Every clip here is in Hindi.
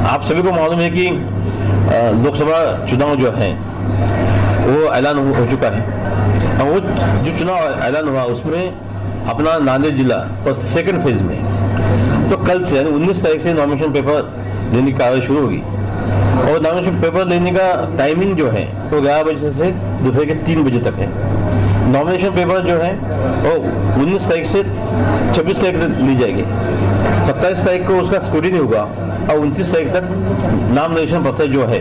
आप सभी को मालूम है कि लोकसभा चुनाव जो है वो ऐलान हो चुका है और वो जो चुनाव ऐलान हुआ उसमें अपना नांदेड़ जिला और सेकंड फेज में तो कल से यानी 19 तारीख से नॉमिनेशन पेपर लेने की कार्रवाई शुरू होगी और नॉमिनेशन पेपर लेने का टाइमिंग जो है तो 11 बजे से दोपहर के 3 बजे तक है। नॉमिनेशन पेपर जो है वो 19 तारीख से 26 तारीख तक ली जाएगी। 27 तारीख को उसका स्क्रूटिनी होगा और 29 तारीख तक नॉमिनेशन पत्र जो है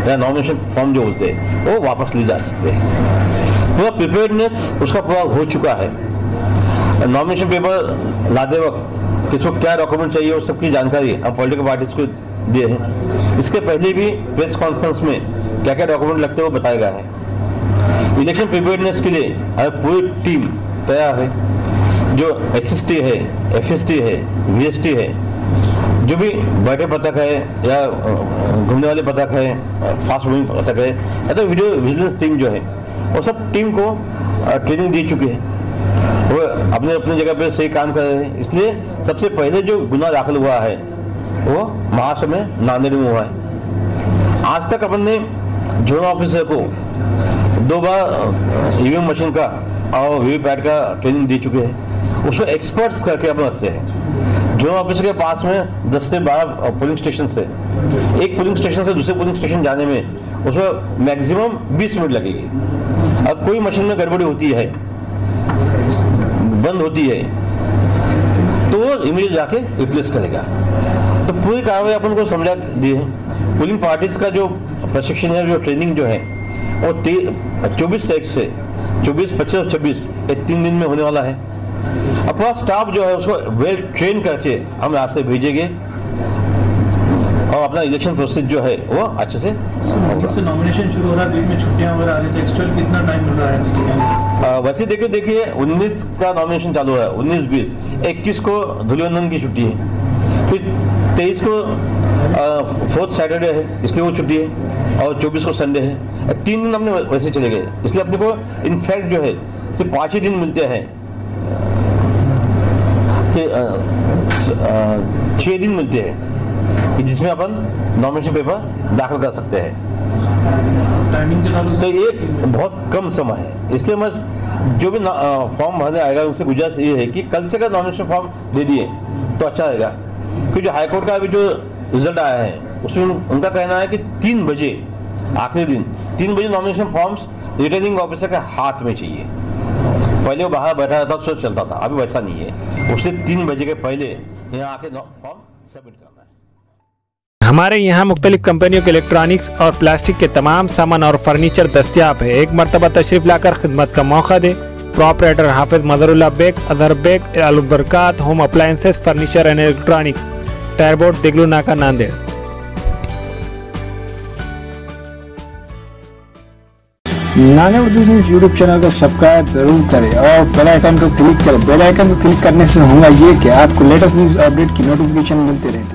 या नॉमिनेशन फॉर्म जो बोलते हैं वो वापस ले जा सकते हैं। पूरा प्रिपेयर्डनेस उसका पूरा हो चुका है। नॉमिनेशन पेपर लाते वक्त किसको क्या डॉक्यूमेंट चाहिए उस सबकी जानकारी अब पॉलिटिकल पार्टीज को दिए हैं। इसके पहले भी प्रेस कॉन्फ्रेंस में क्या क्या डॉक्यूमेंट लगते हैं वो बताया गया है। इलेक्शन प्रिपेयर्डनेस के लिए पूरी टीम तैयार है। जो SST है, FST है, VST है, जो भी बैठे पथक है या घूमने वाले पथक है, फास्ट मूविंग पथक है या तो वीडियो विजिलेंस टीम जो है वो सब टीम को ट्रेनिंग दे चुकी है। वो अपने अपने जगह पे सही काम कर रहे हैं। इसलिए सबसे पहले जो गुना दाखिल हुआ है वो महाराष्ट्र में नांदेड़ में हुआ है। आज तक अपन ने जोनल ऑफिसर को 2 बार EVM मशीन का और VVPAT का ट्रेनिंग दे चुके हैं। उसमें एक्सपर्ट्स करके अपन रखते हैं। जोनल ऑफिसर के पास में 10 से 12 पोलिंग स्टेशन से एक पोलिंग स्टेशन से दूसरे पोलिंग स्टेशन जाने में उसमें मैक्सिमम 20 मिनट लगेगी। अगर कोई मशीन में गड़बड़ी होती है, बंद होती है, तो वो इमीडिएट जाके रिप्लेस करेगा। तो पूरी कार्रवाई अपन को समझा दी है। पोलिंग पार्टीज का जो प्रशिक्षण है, जो ट्रेनिंग जो है वो 24 तारीख से 24, 25 और 26 ये 3 दिन में होने वाला है। अब पूरा स्टाफ जो है उसको वेल ट्रेन करके हम यहाँ से भेजेंगे और अपना इलेक्शन प्रोसेस जो है वो अच्छे से नॉमिनेशन शुरू हो रहा है, बीच में छुट्टियां वगैरह आ रही है, एक्चुअल कितना टाइम मिल रहा है? वैसे देखिए 19 का नॉमिनेशन चालू है, 19, 20, 21 को धुलिवंदन की छुट्टी है, फिर 23 को 4th सैटरडे है इसलिए वो छुट्टी है और 24 को संडे है। 3 दिन हमने वैसे चले गए। इसलिए अपने को इनफैक्ट जो है सिर्फ 5 ही दिन मिलते हैं कि 6 दिन मिलते हैं जिसमें अपन नॉमिनेशन पेपर दाखिल कर सकते हैं। तो ये बहुत कम समय है। इसलिए मैं जो भी फॉर्म भरने आएगा उनसे गुजारिश ये है कि कल से अगर नॉमिनेशन फॉर्म दे दिए तो अच्छा रहेगा। क्योंकि जो हाईकोर्ट का अभी जो रिजल्ट आया है उसमें उनका कहना है कि 3 बजे आखिरी दिन 3 बजे नॉमिनेशन फॉर्म्स रिटर्निंग ऑफिसर के हाथ में चाहिए। पहले वो बाहर बैठा रहता तो चलता था, अभी वैसा नहीं है। उसने 3 बजे के पहले यहाँ आके फॉर्म सबमिट करना है। हमारे यहाँ मुख्तलिफ कंपनियों के इलेक्ट्रॉनिक्स और प्लास्टिक के तमाम सामान और फर्नीचर दस्तियाब है। एक मरतबा तशरीफ लाकर खिदमत का मौका दे। प्रोपराइटर हाफिज मदरुल्लाह बेग, अदर Baig, Albarkat home appliances, furniture and electronics, टायरबोर्ड, दिगलू नाका, Nanded. Nanded Urdu news YouTube channel को सब्सक्राइब जरूर करें और बेल आइकन को क्लिक करें। बेल आइकन को क्लिक करने से होगा ये कि आपको लेटेस्ट न्यूज़ अपडेट की नोटिफिकेशन मिलती रहती है।